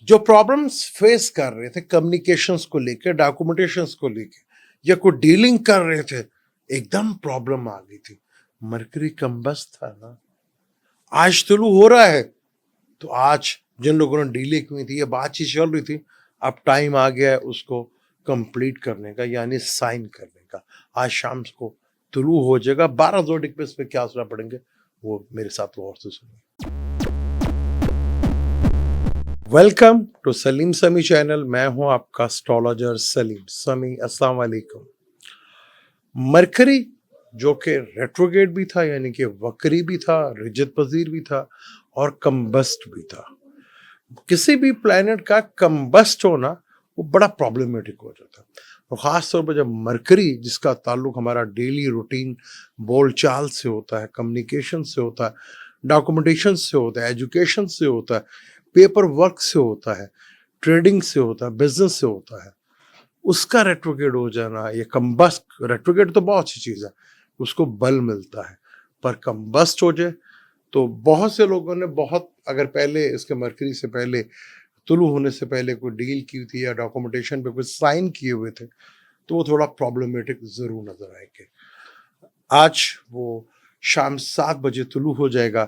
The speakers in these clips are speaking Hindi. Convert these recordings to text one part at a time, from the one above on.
जो प्रॉब्लम्स फेस कर रहे थे कम्युनिकेशंस को लेके, डॉक्यूमेंटेशंस को लेके, या कोई डीलिंग कर रहे थे, एकदम प्रॉब्लम आ गई थी। मरकरी कम्बस्ट था ना, आज शुरू हो रहा है। तो आज जिन लोगों ने डीलिंग हुई थी, ये बातचीत चल रही थी, अब टाइम आ गया है उसको कंप्लीट करने का, यानी साइन करने का। आज शाम को तुलू हो जाएगा। 12 जोडिक पे इस पे क्या असर पड़ेंगे वो मेरे साथ गौर से सुनिए। वेलकम टू सलीम समी चैनल। मैं हूं आपका एस्ट्रोलॉजर सलीम समी। अस्सलाम वालेकुम। मरकरी जो कि रेट्रोगेट भी था, यानी कि वक्री भी था, रिजत पजीर भी था, और कम्बस्ट भी था। किसी भी प्लेनेट का कम्बस्ट होना वो बड़ा प्रॉब्लमेटिक हो जाता है। तो ख़ास तौर पर जब मरकरी, जिसका ताल्लुक हमारा डेली रूटीन बोलचाल से होता है, कम्युनिकेशन से होता है, डॉक्यूमेंटेशन से होता है, एजुकेशन से होता है, पेपर वर्क से होता है, ट्रेडिंग से होता है, बिजनेस से होता है, उसका रेट्रोगेट हो जाना, ये कम्बस्ट, रेट्रोगेट तो बहुत अच्छी चीज़ है, उसको बल मिलता है। पर कम्बस्ट हो जाए तो बहुत से लोगों ने अगर पहले इसके मरकरी से पहले, तुलू होने से पहले कोई डील की थी या डॉक्यूमेंटेशन पे कुछ साइन किए हुए थे, तो वो थोड़ा प्रॉब्लमेटिक जरूर नजर आएंगे। आज वो शाम 7 बजे तुलू हो जाएगा।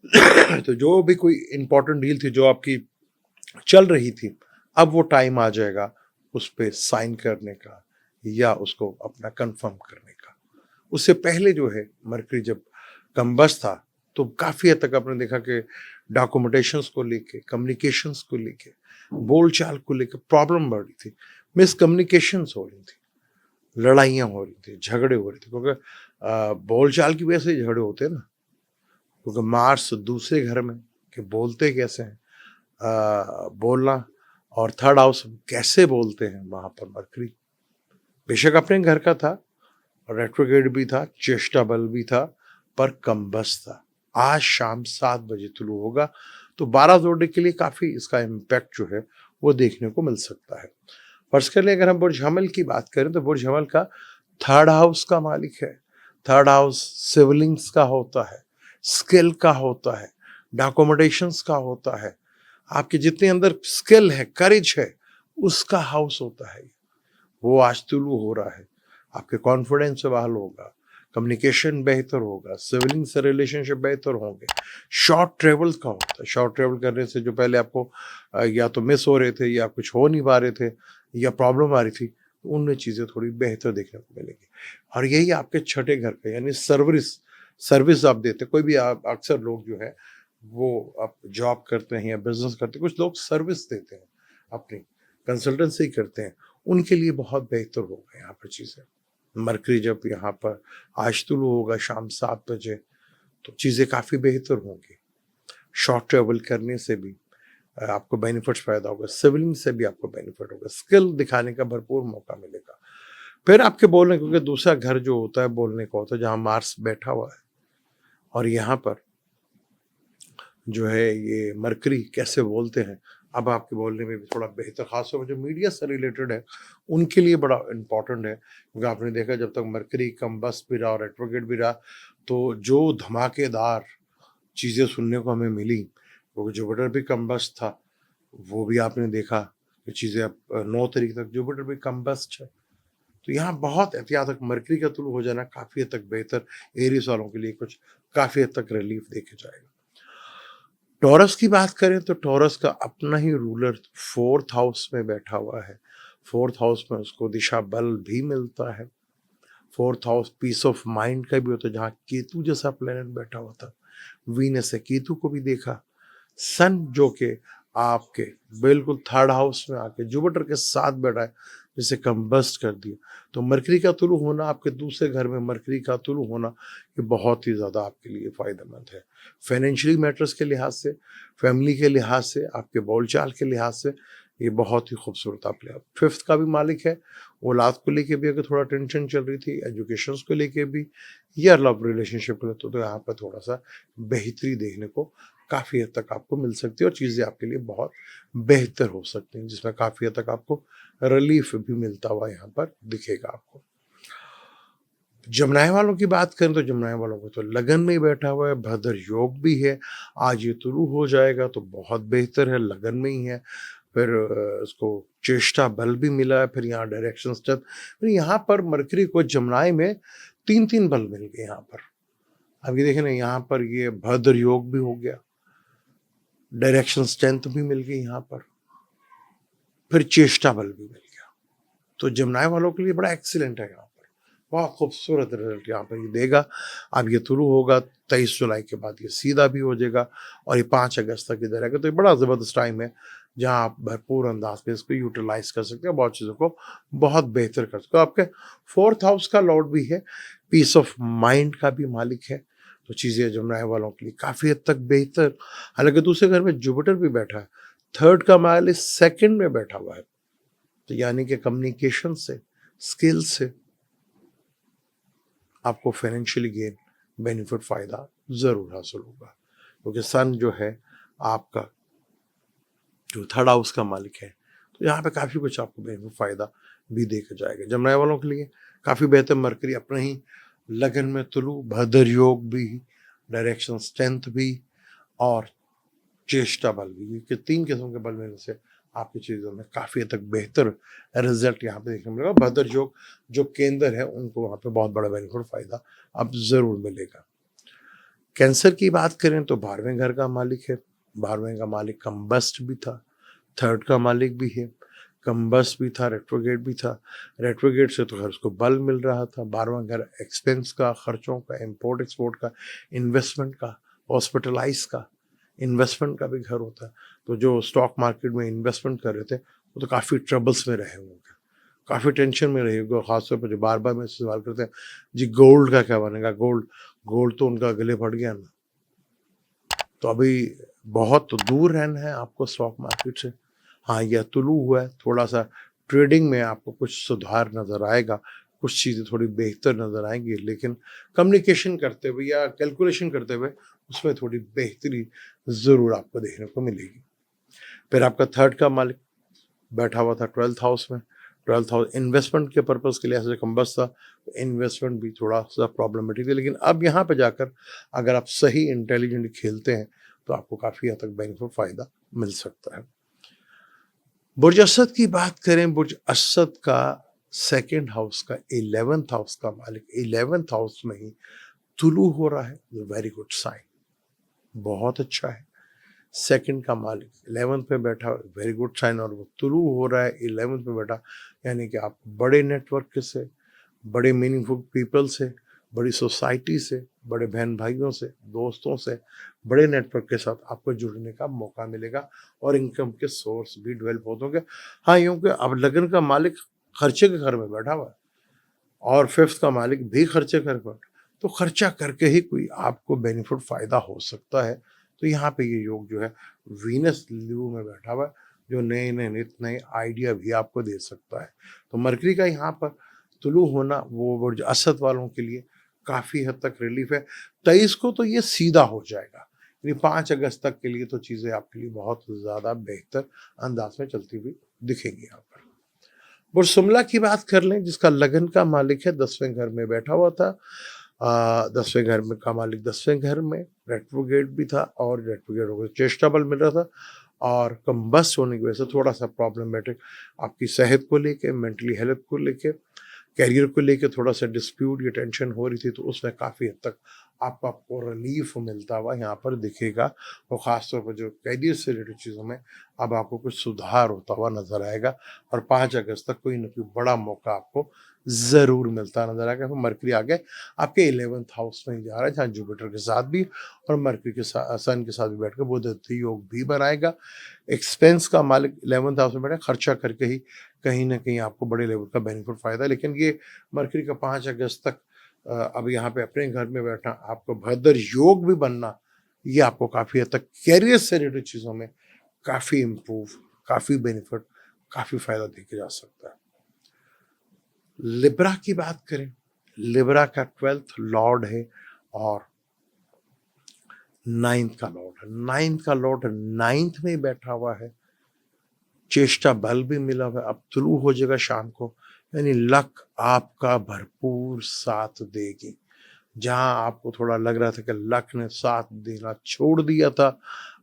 तो जो भी कोई इंपॉर्टेंट डील थी जो आपकी चल रही थी, अब वो टाइम आ जाएगा उस पर साइन करने का या उसको अपना कंफर्म करने का। उससे पहले जो है मरकरी जब कम्बस था, तो काफ़ी हद तक आपने देखा कि डॉक्यूमेंटेशंस को लेके, कम्युनिकेशंस को लेके, बोलचाल को लेके प्रॉब्लम बढ़ रही थी, मिसकम्युनिकेशंस हो रही थी, लड़ाइयाँ हो रही थी, झगड़े हो रहे थे, क्योंकि बोलचाल की वजह से ही झगड़े होते हैं ना। क्योंकि मार्स दूसरे घर में कि बोलते कैसे हैं, बोलना, और थर्ड हाउस कैसे बोलते हैं, वहाँ पर मरकरी बेशक अपने घर का था, रेट्रोगेट भी था, चेष्टा बल भी था, पर कम्बस था। आज शाम 7 बजे तुलू होगा, तो 12 जोड़ने के लिए काफ़ी इसका इम्पैक्ट जो है वो देखने को मिल सकता है। फर्ज कर लें अगर हम बुर्ज हमल की बात करें, तो बुर्ज हमल का थर्ड हाउस का मालिक है। थर्ड हाउस सिवलिंग्स का होता है, स्किल का होता है, डॉक्यूमेंटेशंस का होता है, आपके जितने अंदर स्किल है, करेज है, उसका हाउस होता है। वो आज तुलू हो रहा है। आपके कॉन्फिडेंस से बहाल होगा, कम्युनिकेशन बेहतर होगा, सिबलिंग से रिलेशनशिप बेहतर होंगे। शॉर्ट ट्रेवल का होता है, शॉर्ट ट्रेवल करने से जो पहले आपको या तो मिस हो रहे थे या कुछ हो नहीं पा रहे थे या प्रॉब्लम आ रही थी, तो उनमें चीज़ें थोड़ी बेहतर देखने को मिलेगी। और यही आपके छठे घर का, यानी सर्विस, सर्विस आप देते, कोई भी आप, अक्सर लोग जो है वो आप जॉब करते हैं या बिजनेस करते हैं, कुछ लोग सर्विस देते हैं, अपनी कंसल्टेंसी करते हैं, उनके लिए बहुत बेहतर होगा यहाँ पर चीज़ें। मरकरी जब यहाँ पर आज तुलू होगा शाम 7 बजे, तो चीज़ें काफ़ी बेहतर होंगी। शॉर्ट ट्रेवल करने से भी आपको बेनिफिट्स पैदा होगा, सिविलिंग से भी आपको बेनिफिट होगा, स्किल दिखाने का भरपूर मौका मिलेगा। फिर आपके बोलने, क्योंकि दूसरा घर जो होता है बोलने का होता है, जहाँ मार्स बैठा हुआ है, और यहाँ पर जो है ये मरकरी कैसे बोलते हैं, अब आपके बोलने में भी थोड़ा बेहतर, खासतौर पर जो मीडिया से रिलेटेड है उनके लिए बड़ा इम्पॉर्टेंट है। क्योंकि आपने देखा जब तक मरकरी कम्बस्ट भी रहा और रेट्रोगेट भी रहा, तो जो धमाकेदार चीज़ें सुनने को हमें मिली, क्योंकि जुपिटर भी कम्बस्ट था, वो भी आपने देखा कि चीज़ें अब 9 तारीख तक जुपिटर भी कम्बस्ट है। तो यहाँ बहुत एहतियात तक मरकरी का तुलू हो जाना काफ़ी हद तक बेहतर, एरियस वालों के लिए कुछ काफ़ी हद तक रिलीफ देके जाएगा। टॉरस की बात करें तो टॉरस का अपना ही रूलर फोर्थ हाउस में बैठा हुआ है। फोर्थ हाउस में उसको दिशा बल भी मिलता है। Fourth house peace of mind का भी होता है, जहाँ केतु जैसा प्लेनेट बैठा हुआ था, वीनस से केतु को भी देखा। सन जो कि आपके बिल्कुल थर्ड हाउस में आके जुपिटर के साथ बैठा है, जिसे कंबस्ट कर दिया। तो मरकरी का तुलू होना, आपके दूसरे घर में मरकरी का तुलू होना, ये बहुत ही ज़्यादा आपके लिए फ़ायदेमंद है। फाइनेंशियली मैटर्स के लिहाज से, फैमिली के लिहाज से, आपके बोलचाल के लिहाज से ये बहुत ही खूबसूरत आप लिहाज। फिफ्थ का भी मालिक है। औलाद को लेके भी अगर थोड़ा टेंशन चल रही थी, एजुकेशन को लेके भी, या लव रिलेशनशिप को लेते, तो यहाँ पर थोड़ा सा बेहतरी देखने को काफ़ी हद तक आपको मिल सकती है, और चीज़ें आपके लिए बहुत बेहतर हो सकती हैं, जिसमें काफ़ी हद तक आपको रिलीफ भी मिलता हुआ यहाँ पर दिखेगा आपको। जमनाए वालों की बात करें तो जमनाए वालों को तो लगन में ही बैठा हुआ है, भद्र योग भी है। आज ये तुलु हो जाएगा तो बहुत बेहतर है, लगन में ही है। फिर उसको चेष्टा बल भी मिला है, फिर यहाँ डायरेक्शन स्टेप, फिर यहाँ पर मरकरी को जमनाए में 3-3 बल मिल गए यहाँ पर। अब ये देखें ना, यहाँ पर ये भद्र योग भी हो गया, डायरेक्शन स्ट्रेंथ भी मिल गई यहाँ पर, फिर चेष्टा बल भी मिल गया। तो जमनाए वालों के लिए बड़ा एक्सीलेंट है यहाँ पर, बहुत खूबसूरत रिजल्ट यहाँ पर ये देगा। अब ये शुरू होगा 23 जुलाई के बाद, ये सीधा भी हो जाएगा और ये 5 अगस्त तक इधर रहेगा। तो ये बड़ा ज़बरदस्त टाइम है जहाँ आप भरपूर अंदाज में इसको यूटिलाइज कर सकते हो, बहुत चीज़ों को बहुत बेहतर कर सकते हो। आपके 4th हाउस का लॉर्ड भी है, पीस ऑफ माइंड का भी मालिक है, तो चीज़ें जमनाए वालों के लिए काफ़ी हद तक बेहतर। हालांकि दूसरे घर में जुपिटर भी बैठा है, 3rd का मालिक 2nd में बैठा हुआ है, तो यानी कि कम्युनिकेशन से, स्किल से आपको फाइनेंशियली गेन, बेनिफिट, फ़ायदा ज़रूर हासिल होगा, क्योंकि सन जो है आपका जो 3rd हाउस का मालिक है, तो यहाँ पे काफ़ी कुछ आपको बेनिफिट, फ़ायदा भी देकर जाएगा। जमनाए वालों के लिए काफ़ी बेहतर, मरकरी अपने ही लगन में तुलु, भद्र योग भी, डायरेक्शन स्ट्रेंथ भी और चेष्टा बल भी, कि 3 किस्म के बल मिलने से आपकी चीज़ों में काफ़ी हद तक बेहतर रिजल्ट यहाँ पे देखने को मिलेगा। भद्र योग जो केंद्र है उनको वहाँ पे बहुत बड़ा बेनिफिट, फ़ायदा अब ज़रूर मिलेगा। कैंसर की बात करें तो 12वें घर का मालिक है, 12वें का मालिक कम्बस्ट भी था, 3rd का मालिक भी है, कम्बस्ट भी था, रेट्रोगेट भी था। रेट्रोगेट से तो खैर उसको बल मिल रहा था। 12वां घर एक्सपेंस का, खर्चों का, इम्पोर्ट एक्सपोर्ट का, इन्वेस्टमेंट का, हॉस्पिटलाइज का, इन्वेस्टमेंट का भी घर होता है। तो जो स्टॉक मार्केट में इन्वेस्टमेंट कर रहे थे वो तो काफ़ी ट्रबल्स में रहे होंगे, काफ़ी टेंशन में रहे होंगे। खासतौर पर जो बार बार मेरे से सवाल करते हैं, जी गोल्ड का क्या बनेगा, गोल्ड गोल्ड तो उनका गले फट गया ना। तो अभी बहुत दूर रहना है आपको स्टॉक मार्केट से। हाँ, यह तुलु हुआ है, थोड़ा सा ट्रेडिंग में आपको कुछ सुधार नज़र आएगा, कुछ चीज़ें थोड़ी बेहतर नज़र आएंगी, लेकिन कम्युनिकेशन करते हुए या कैलकुलेशन करते हुए उसमें थोड़ी बेहतरी ज़रूर आपको देखने को मिलेगी। फिर आपका 3rd का मालिक बैठा हुआ था 12th हाउस में। 12th हाउस इन्वेस्टमेंट के पर्पज़ के लिए ऐसे कम्बस था, इन्वेस्टमेंट भी थोड़ा सा प्रॉब्लमेटिक है, लेकिन अब यहाँ पे जाकर अगर आप सही इंटेलिजेंट खेलते हैं तो आपको काफ़ी हद तक बेनिफिट, फ़ायदा मिल सकता है। बुर्ज असद की बात करें, बुर्ज असद का 2nd हाउस का 11th हाउस का मालिक 11th हाउस में ही तुलु हो रहा है, वेरी गुड साइन, बहुत अच्छा है। 2nd का मालिक 11th पे बैठा, वेरी गुड साइन, और वो तुलु हो रहा है 11th पे बैठा, यानी कि आप बड़े नेटवर्क से, बड़े मीनिंगफुल पीपल से, बड़ी सोसाइटी से, बड़े बहन भाइयों से, दोस्तों से, बड़े नेटवर्क के साथ आपको जुड़ने का मौका मिलेगा और इनकम के सोर्स भी डेवलप होंगे। हाँ, यूँ कि अब लगन का मालिक खर्चे के घर में बैठा हुआ है और 5th का मालिक भी खर्चे कर पर, तो खर्चा करके ही कोई आपको बेनिफिट, फ़ायदा हो सकता है। तो यहाँ पे ये योग जो है वीनस लियो में बैठा हुआ है, जो नए-नए, नित नए आइडिया भी आपको दे सकता है। तो मरकरी का यहाँ पर तुलु होना वो बुर्ज असद वालों के लिए काफ़ी हद तक रिलीफ है। 23 को तो ये सीधा हो जाएगा, यानी 5 अगस्त तक के लिए तो चीज़ें आपके लिए बहुत ज़्यादा बेहतर अंदाज में चलती हुई दिखेंगी यहाँ पर। बुर्ज शुमला की बात कर लें, जिसका लगन का मालिक है, 10वें घर में बैठा हुआ था। 10वें घर में का मालिक 10वें घर में रेट्रोगेट भी था और रेट्रोगेट होकर चेष्टा बल मिल रहा था, और कम्बस्ट होने की वजह से थोड़ा सा प्रॉब्लमेटिक आपकी सेहत को लेके, मेंटली हेल्थ को लेके, करियर को लेके थोड़ा सा डिस्प्यूट या टेंशन हो रही थी, तो उसमें काफ़ी हद तक आपको रिलीफ मिलता हुआ यहाँ पर दिखेगा। और ख़ासतौर पर जो करियर से रिलेटेड चीज़ों में अब आपको कुछ सुधार होता हुआ नज़र आएगा, और 5 अगस्त तक कोई न कोई बड़ा मौका आपको ज़रूर मिलता नज़र आएगा। फिर मरकरी आगे आपके 11th हाउस में ही जा रहा है, जहाँ जुपिटर के साथ भी और मरकरी के साथ, सन के साथ भी बैठ कर बुध योग भी बनाएगा। एक्सपेंस का मालिक 11th हाउस में बैठा, खर्चा करके ही कहीं न कहीं आपको बड़े लेवल का बेनिफिट, फ़ायदा। लेकिन ये मरकरी का 5 अगस्त तक अब यहाँ पे अपने घर में बैठना, आपको भद्र योग भी बनना, ये आपको काफ़ी हद तक करियर से रिलेटेड चीज़ों में काफ़ी इम्प्रूव, काफ़ी बेनिफिट, काफ़ी फ़ायदा देके जा सकता है। लिब्रा की बात करें, लिब्रा का 12th लॉर्ड है और 9th का लॉर्ड है। 9th का लॉर्ड 9th में ही बैठा हुआ है, चेष्टा बल भी मिला हुआ है, अब शुरू हो जाएगा शाम को, यानी लक आपका भरपूर साथ देगी। जहाँ आपको थोड़ा लग रहा था कि लक ने साथ देना छोड़ दिया था,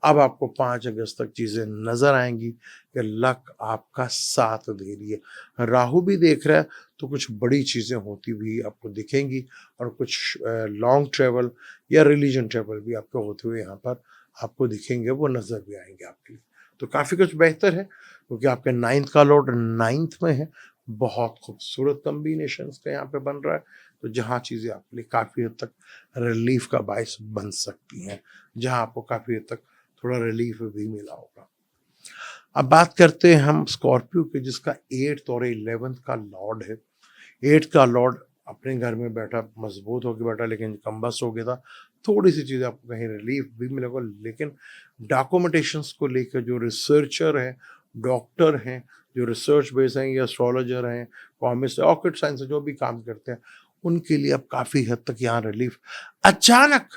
अब आपको 5 अगस्त तक चीज़ें नज़र आएँगी कि लक आपका साथ दे रही है। राहु भी देख रहा है, तो कुछ बड़ी चीज़ें होती हुई आपको दिखेंगी और कुछ लॉन्ग ट्रैवल या रिलीजन ट्रैवल भी आपके होते हुए यहाँ पर आपको दिखेंगे, वो नज़र भी आएँगे आपके लिए। तो काफ़ी कुछ बेहतर है, क्योंकि आपके 9th का लॉर्ड 9th में है। बहुत खूबसूरत कॉम्बिनेशंस का यहाँ पे बन रहा है, तो जहाँ चीज़ें आपके लिए काफ़ी हद तक रिलीफ का बायस बन सकती हैं, जहाँ आपको काफ़ी हद तक थोड़ा रिलीफ भी मिला होगा। अब बात करते हैं हम स्कॉर्पियो की, जिसका 8th और 11th का लॉर्ड है। 8th का लॉर्ड अपने घर में बैठा, मजबूत होकर बैठा, लेकिन कम्बस्ट हो गया था। थोड़ी-सी चीज़ें आपको कहीं रिलीफ भी मिलेगा, लेकिन डॉक्यूमेंटेशंस को लेकर जो रिसर्चर हैं, डॉक्टर हैं, जो रिसर्च बेस हैं या एस्ट्रोलॉजर हैं, कॉमिस्ट, ऑक्यूल्ट साइंस से जो भी काम करते हैं, उनके लिए अब काफ़ी हद तक यहाँ रिलीफ, अचानक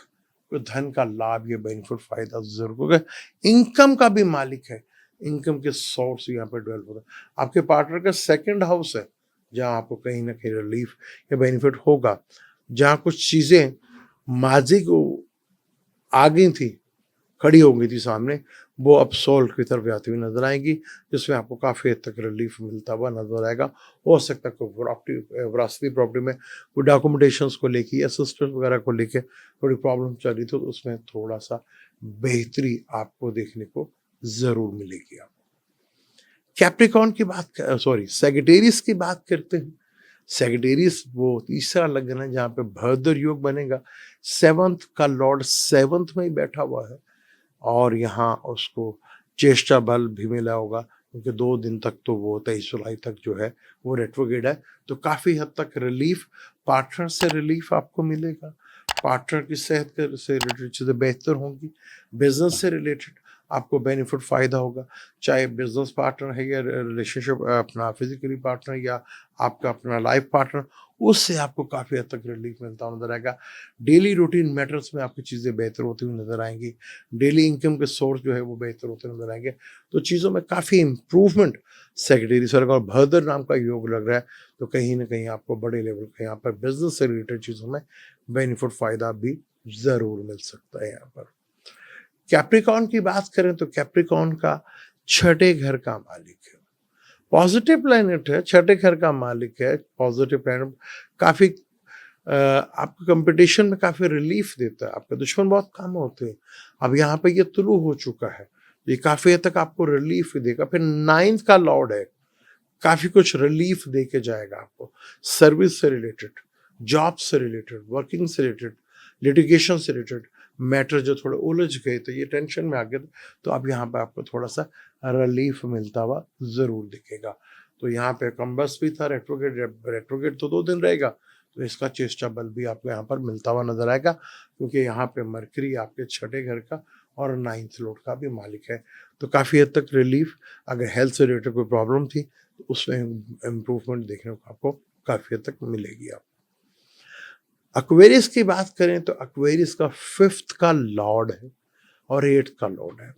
कोई धन का लाभ या बेनिफिट फ़ायदा ज़रूर होगा। इनकम का भी मालिक है, इनकम के सोर्स यहाँ पे डेवलप होगा। आपके पार्टनर का 2nd हाउस है, जहाँ आपको कहीं न कहीं रिलीफ या बेनिफिट होगा। जहाँ कुछ चीज़ें माज़ी को आ गई थी, खड़ी हो गई थी सामने, वो अब सॉल्व की तरफ जाती हुई नज़र आएँगी, जिसमें आपको काफ़ी हद तक रिलीफ मिलता हुआ नज़र आएगा। हो सकता है कोई विरासती प्रॉपर्टी में कोई डॉक्यूमेंटेशंस को लेके या सिस्टम्स वगैरह को लेके थोड़ी प्रॉब्लम चल रही थी, तो उसमें थोड़ा-सा बेहतरी आपको देखने को ज़रूर मिलेगी। आप कैप्रिकॉर्न की बात सैजिटेरियस की बात करते हैं। सैजिटेरियस वो तीसरा लग्न है जहाँ पे भरदर योग बनेगा। 7th का लॉर्ड 7th में ही बैठा हुआ है, और यहाँ उसको चेष्टा बल भी मिला होगा, क्योंकि 2 दिन तक तो वो 23 जुलाई तक जो है वो रेट्रोगेड है। तो काफ़ी हद तक रिलीफ, पार्टनर से रिलीफ आपको मिलेगा। पार्टनर की सेहत से रिलेटेड चीज़ें बेहतर होंगी। बिजनेस से रिलेटेड आपको बेनिफिट फ़ायदा होगा, चाहे बिजनेस पार्टनर है या रिलेशनशिप अपना फिजिकली पार्टनर या आपका अपना लाइफ पार्टनर, उससे आपको काफ़ी हद तक रिलीफ मिलता हुआ नजर आएगा। डेली रूटीन मैटर्स में आपकी चीज़ें बेहतर होती हुई नजर आएंगी। डेली इनकम के सोर्स जो है वो बेहतर होते नजर आएंगे। तो चीज़ों में काफ़ी इम्प्रूवमेंट सेक्रेटरी स्वर्ग और भरदर नाम का योग लग रहा है, तो कहीं ना कहीं आपको बड़े लेवल का यहाँ पर बिजनेस से रिलेटेड चीज़ों में बेनिफिट फ़ायदा भी ज़रूर मिल सकता है। यहाँ पर कैप्रिकॉर्न की बात करें तो कैप्रिकॉर्न का 6ठे घर का मालिक है, पॉजिटिव प्लैनेट है, 6ठे घर का मालिक है। पॉजिटिव प्लैनेट काफ़ी आपको कंपटीशन में काफ़ी रिलीफ देता है, आपके दुश्मन बहुत कम होते हैं। अब यहाँ पे ये तुलु हो चुका है, ये काफ़ी हद तक आपको रिलीफ देगा। फिर 9th का लॉर्ड है, काफ़ी कुछ रिलीफ दे के जाएगा आपको। सर्विस से रिलेटेड, जॉब से रिलेटेड, वर्किंग से रिलेटेड, लिटिगेशन से रिलेटेड मैटर जो थोड़े उलझ गए थे, ये टेंशन में आ गए थे, तो अब यहाँ पे आपको थोड़ा सा रिलीफ मिलता हुआ ज़रूर दिखेगा। तो यहाँ पे कम्बस भी था, रेट्रोगेट रेट्रोगेट तो 2 दिन रहेगा, तो इसका चेष्टा बल भी आपको यहाँ पर मिलता हुआ नजर आएगा, क्योंकि यहाँ पे मरकरी आपके 6ठे घर का और 9th लॉर्ड का भी मालिक है। तो काफ़ी हद तक रिलीफ, अगर हेल्थ से रिलेटेड कोई प्रॉब्लम थी तो उसमें इम्प्रूवमेंट देखने को आपको काफ़ी हद तक मिलेगी। आप एक्वेरियस की बात करें तो एक्वेरियस का 5th का लॉर्ड है और 8th का लॉर्ड है,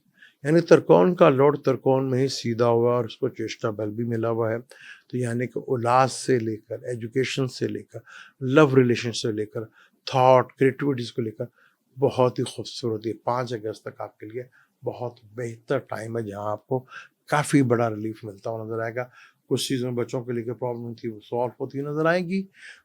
यानी त्रिकोण का लॉर्ड त्रिकोण में ही सीधा हुआ और उसको चेष्टा बल भी मिला हुआ है। तो यानी कि उल्लास से लेकर, एजुकेशन से लेकर, लव रिलेशन से लेकर, थॉट क्रिएटिविटीज़ को लेकर बहुत ही खूबसूरत है। 5 अगस्त तक आपके लिए बहुत बेहतर टाइम है, जहाँ आपको काफ़ी बड़ा रिलीफ मिलता हुआ नजर आएगा। कुछ चीज़ों में बच्चों के लेकर प्रॉब्लम थी, वो सॉल्व होती नजर आएंगी।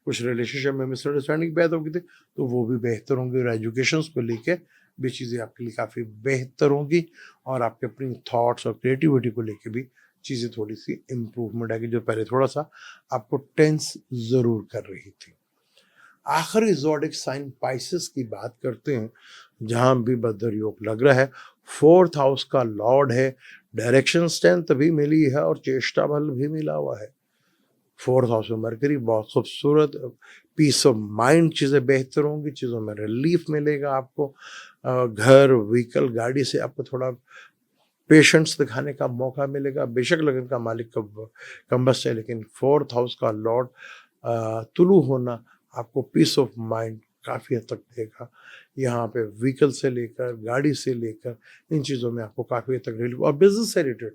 कुछ रिलेशनशिप में मिसअंडरस्टैंडिंग पैदा होगी थी, तो वो भी बेहतर होंगी। और एजुकेशन को लेकर भी चीज़ें आपके लिए काफ़ी बेहतर होंगी, और आपके अपनी थॉट्स और क्रिएटिविटी को लेके भी चीज़ें थोड़ी सी इम्प्रूवमेंट आएगी, जो पहले थोड़ा सा आपको टेंस ज़रूर कर रही थी। आखिरी ज़ोडिक साइन पाइसेस की बात करते हैं, जहाँ भी बद्र योग लग रहा है। 4th हाउस का लॉर्ड है, डायरेक्शन स्ट्रेंथ भी मिली है और चेष्टा बल भी मिला हुआ है। 4th हाउस में मरकरी बहुत खूबसूरत, पीस ऑफ माइंड, चीज़ें बेहतर होंगी, चीज़ों में रिलीफ मिलेगा आपको। घर, व्हीकल, गाड़ी से आपको थोड़ा पेशेंस दिखाने का मौका मिलेगा। बेशक लगन का मालिक कब कम्बस्ट है, लेकिन 4th हाउस का लॉर्ड तुलु होना आपको पीस ऑफ माइंड काफ़ी हद तक देगा। यहाँ पे व्हीकल से लेकर, गाड़ी से लेकर, इन चीज़ों में आपको काफ़ी हद तक रिलीफ। और बिजनेस से रिलेटेड,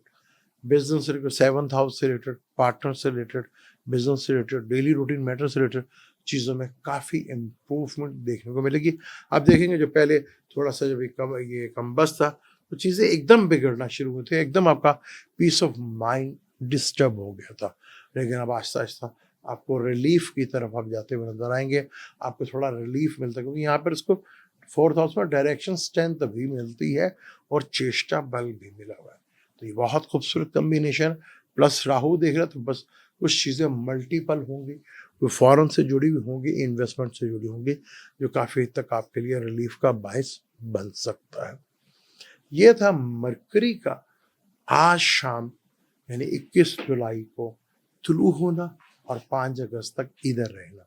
7th हाउस से रिलेटेड, पार्टनर से रिलेटेड बिजनेस से रिलेटेड, डेली रूटीन मैटर से रिलेटेड चीज़ों में काफ़ी इम्प्रूवमेंट देखने को मिलेगी। आप देखेंगे जो पहले थोड़ा सा जब ये कम बस था तो चीज़ें एकदम बिगड़ना शुरू हुई थी, एकदम आपका पीस ऑफ माइंड डिस्टर्ब हो गया था। लेकिन अब आहिस्ता-आहिस्ता आपको रिलीफ़ की तरफ आप जाते हुए नज़र आएँगे, आपको थोड़ा रिलीफ़ मिलता है क्योंकि यहाँ पर इसको 4th हाउस में डायरेक्शन स्ट्रेंथ भी मिलती है और चेष्टा बल भी मिला हुआ है। तो ये बहुत खूबसूरत कॉम्बिनेशन, प्लस राहु देख रहा है तो बस कुछ चीज़ें मल्टीपल होंगी, वो फ़ॉरेन से जुड़ी हुई होंगी, इन्वेस्टमेंट से जुड़ी होंगी, जो काफ़ी हद तक आपके लिए रिलीफ़ का बायस बन सकता है। ये था मरकरी का आज शाम यानी 21 जुलाई को तुलू होना और 5 अगस्त तक इधर रहना।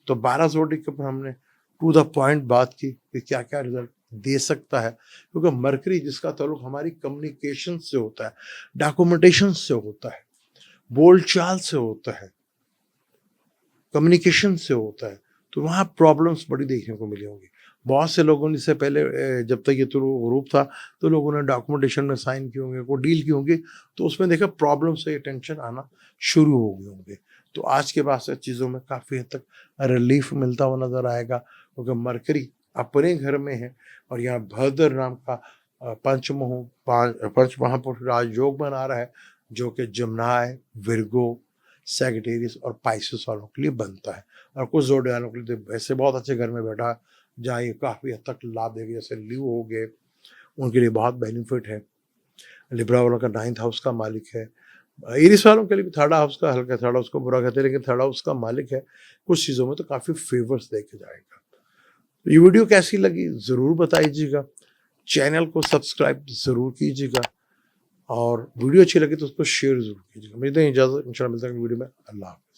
तो 12 ज़ोडिक के ऊपर हमने टू द पॉइंट बात की कि क्या-क्या रिज़ल्ट दे सकता है, क्योंकि मरकरी जिसका ताल्लुक हमारी कम्युनिकेशन से होता है, डॉक्यूमेंटेशन से होता है, बोलचाल से होता है, कम्युनिकेशन से होता है, तो वहाँ प्रॉब्लम्स बड़ी देखने को मिली होंगी। बहुत से लोगों ने इससे पहले जब तक ये ग्रुप था तो लोगों ने डॉक्यूमेंटेशन में साइन किए होंगे, कोई डील की होंगी, तो उसमें देखा प्रॉब्लम से टेंशन आना शुरू हो गए होंगे। तो आज के बाद से चीज़ों में काफ़ी हद तक रिलीफ मिलता हुआ नज़र आएगा, क्योंकि मरकरी अपने घर में है और यहाँ भद्र नाम का पंच महापुरुष राजयोग बना रहा है, जो कि जमनाय, विर्गो, सैगिटेरियस और पाइसेस वालों के लिए बनता है। और कुछ ज़ोडिएक वालों के लिए तो वैसे बहुत अच्छे घर में बैठा, जहाँ ये काफ़ी हद तक लाभ देगा, जैसे लीव हो गए, उनके लिए बहुत बेनिफिट है। लिब्रा वालों का 9th हाउस का मालिक है। एरीस वालों के लिए भी 3rd हाउस का, हल्का 3rd हाउस को बुरा कहते हैं, लेकिन 3rd हाउस का मालिक है। कुछ चीज़ों में तो काफ़ी फेवर्स देके जाएगा। तो ये वीडियो कैसी लगी ज़रूर बताइएगा। चैनल को सब्सक्राइब ज़रूर कीजिएगा और वीडियो अच्छी लगी तो उसको शेयर ज़रूर कीजिएगा। मिलते हैं, इजाज़त, इंशाल्लाह मिलते हैं वीडियो में। अल्लाह हाफ़िज़।